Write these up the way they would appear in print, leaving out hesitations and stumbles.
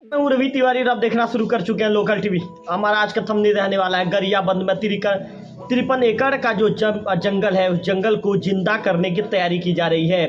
मैं हूं रवि तिवारी और आप देखना शुरू कर चुके हैं लोकल टीवी। हमारा आज का थंबनेल रहने वाला है गरियाबंद में 53 एकड़ का जो जंगल है, उस जंगल को जिंदा करने की तैयारी की जा रही है।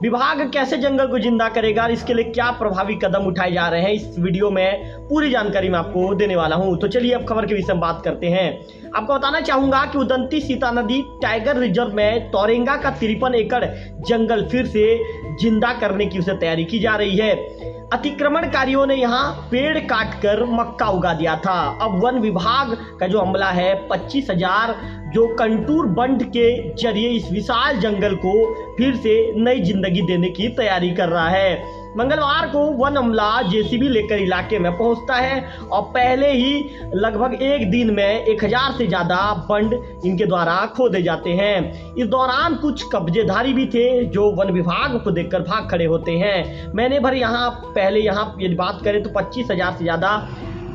विभाग कैसे जंगल को जिंदा करेगा और इसके लिए क्या प्रभावी कदम उठाए जा रहे हैं, इस वीडियो में पूरी जानकारी मैं आपको देने वाला हूं। तो चलिए अब खबर के विषय में बात करते हैं। आपको बताना चाहूंगा कि उदंती सीता नदी टाइगर रिजर्व में तोरेंगा का 53 एकड़ जंगल फिर से जिंदा करने की उसे तैयारी की जा रही है। अतिक्रमणकारियों ने यहाँ पेड़ काटकर मक्का उगा दिया था। अब वन विभाग का जो अमला है 25,000 जो कंटूर बंड के जरिए इस विशाल जंगल को फिर से नई जिंदगी देने की तैयारी कर रहा है। मंगलवार को वन अमला जेसीबी लेकर इलाके में पहुंचता है और पहले ही लगभग एक दिन में 1000 से ज्यादा बंड इनके द्वारा खोदे जाते हैं। इस दौरान कुछ कब्जेधारी भी थे जो वन विभाग को देखकर भाग खड़े होते हैं। महीने भर यहाँ यदि बात करें तो 25,000 से ज्यादा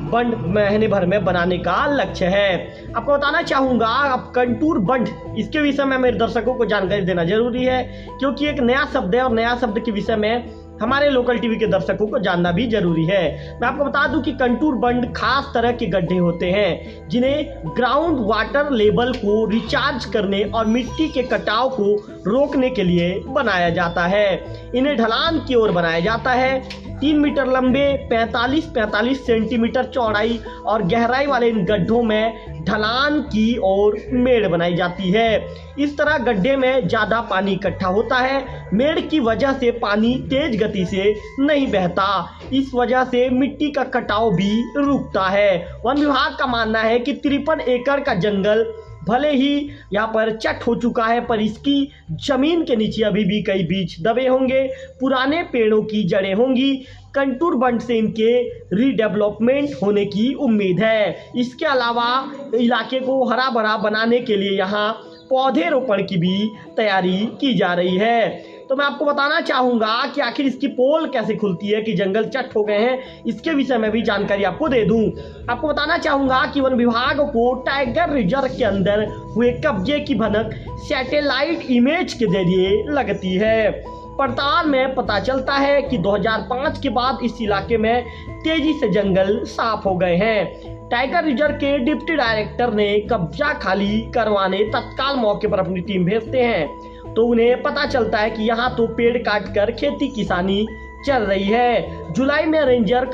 बंड महीने भर में बनाने का लक्ष्य है। आपको बताना चाहूंगा अब कंटूर बंड, इसके विषय में मेरे दर्शकों को जानकारी देना जरूरी है क्योंकि एक नया शब्द है और नया शब्द के विषय में हमारे लोकल टीवी के दर्शकों को जानना भी जरूरी है। मैं आपको बता दूं कि कंटूर बंड खास तरह के गड्ढे होते हैं जिन्हें ग्राउंड वाटर लेवल को रिचार्ज करने और मिट्टी के कटाव को रोकने के लिए बनाया जाता है। इन्हें ढलान की ओर बनाया जाता है। 3 मीटर लंबे 45 सेंटीमीटर चौड़ाई और गहराई वाले इन गड्ढों में ढलान की ओर मेड़ बनाई जाती है। इस तरह गड्ढे में ज्यादा पानी इकट्ठा होता है। मेड़ की वजह से पानी तेज गति से नहीं बहता, इस वजह से मिट्टी का कटाव भी रुकता है। वन विभाग का मानना है कि 53 एकड़ का जंगल भले ही यहाँ पर चट हो चुका है पर इसकी जमीन के नीचे अभी भी कई बीज दबे होंगे, पुराने पेड़ों की जड़ें होंगी। कंटूर बंड से इनके रीडेवलपमेंट होने की उम्मीद है। इसके अलावा इलाके को हरा भरा बनाने के लिए यहाँ पौधे रोपण की भी तैयारी की जा रही है। तो मैं आपको बताना चाहूंगा कि आखिर इसकी पोल कैसे खुलती है कि जंगल चट हो गए हैं, इसके विषय में भी जानकारी आपको दे दूं। आपको बताना चाहूंगा कि वन विभाग को टाइगर रिजर्व के अंदर हुए कब्जे की भनक सैटेलाइट इमेज के जरिए लगती है। पड़ताल में पता चलता है कि 2005 के बाद इस इलाके में तेजी से जंगल साफ हो गए हैं। टाइगर रिजर्व के डिप्टी डायरेक्टर ने कब्जा खाली करवाने तत्काल मौके पर अपनी टीम भेजते हैं तो उन्हें पता चलता है कि यहाँ तो पेड़ काटकर खेती किसानी चल रही है। जुलाई में रेंजर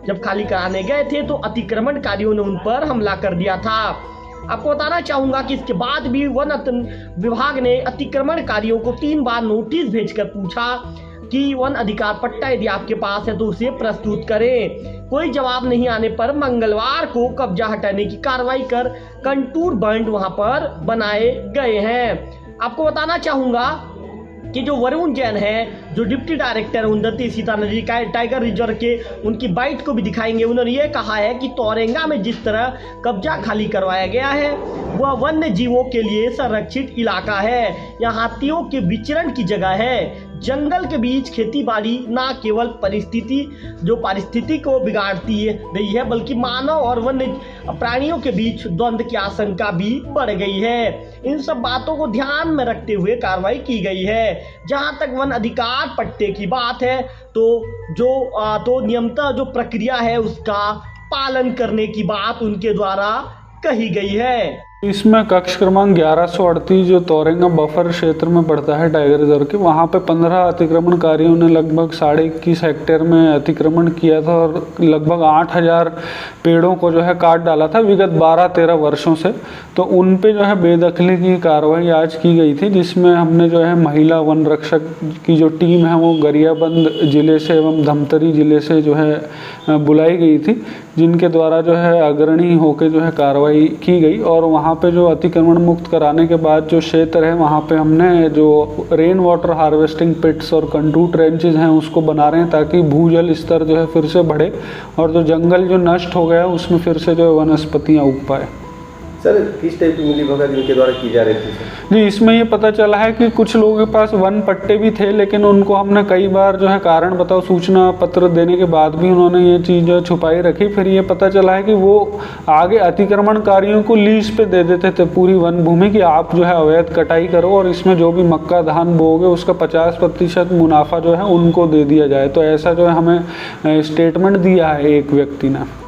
जब खाली कराने गए थे तो अतिक्रमणकारियों ने उन पर हमला कर दिया था। आपको बताना चाहूंगा कि इसके बाद भी वन विभाग ने अतिक्रमणकारियों को 3 बार नोटिस भेजकर पूछा कि वन अधिकार पट्टा यदि आपके पास है तो उसे प्रस्तुत करें। कोई जवाब नहीं आने पर मंगलवार को कब्जा हटाने की कार्रवाई कर कंटूर बंड वहां पर बनाए गए हैं। आपको बताना चाहूंगा कि जो वरुण जैन है जो डिप्टी डायरेक्टर उदंती सीता नदी टाइगर रिजर्व के, उनकी बाइट को भी दिखाएंगे। उन्होंने ये कहा है कि तोरेंगा में जिस तरह कब्जा खाली करवाया गया है वह वन्य जीवों के लिए संरक्षित इलाका है। यहाँ हाथियों के विचरण की जगह है। जंगल के बीच खेती बाड़ी न केवल पारिस्थिति को बिगाड़ती रही है बल्कि मानव और वन्य प्राणियों के बीच द्वंद्व की आशंका भी बढ़ गई है। इन सब बातों को ध्यान में रखते हुए कार्रवाई की गई है। जहां तक वन अधिकार पट्टे की बात है तो नियमतः जो प्रक्रिया है उसका पालन करने की बात उनके द्वारा कही गई है। इसमें कक्ष क्रमांक 1138 जो तोरेंगा बफर क्षेत्र में पड़ता है टाइगर रिजर्व के, वहाँ पे 15 अतिक्रमणकारियों ने लगभग 21.5 हेक्टेयर में अतिक्रमण किया था और लगभग 8000 पेड़ों को जो है काट डाला था विगत 12-13 वर्षों से। तो उन पे जो है बेदखली की कार्रवाई आज की गई थी जिसमें हमने जो है महिला वन रक्षक की जो टीम है वो गरियाबंद जिले से एवं धमतरी जिले से जो है बुलाई गई थी, जिनके द्वारा जो है अग्रणी होकर जो है कार्रवाई की गई। और वहाँ पे जो अतिक्रमण मुक्त कराने के बाद जो क्षेत्र है वहाँ पे हमने जो रेन वाटर हार्वेस्टिंग पिट्स और कंटूर ट्रेंचेज हैं उसको बना रहे हैं ताकि भूजल स्तर जो है फिर से बढ़े और जो जंगल जो नष्ट हो गया है उसमें फिर से जो है वनस्पतियाँ उग पाए। सर किस टाइप की मिलीभगत इनके द्वारा की जा रही थी सर? जी, इसमें ये पता चला है कि कुछ लोगों के पास वन पट्टे भी थे, लेकिन उनको हमने कई बार जो है कारण बताओ सूचना पत्र देने के बाद भी उन्होंने ये चीज़ जो छुपाई रखी। फिर ये पता चला है कि वो आगे अतिक्रमणकारियों को लीज पे दे देते थे पूरी वन भूमि की, आप जो है अवैध कटाई करो और इसमें जो भी मक्का धान बोओगे उसका 50% मुनाफा जो है उनको दे दिया जाए। तो ऐसा जो है हमें स्टेटमेंट दिया है एक व्यक्ति ने।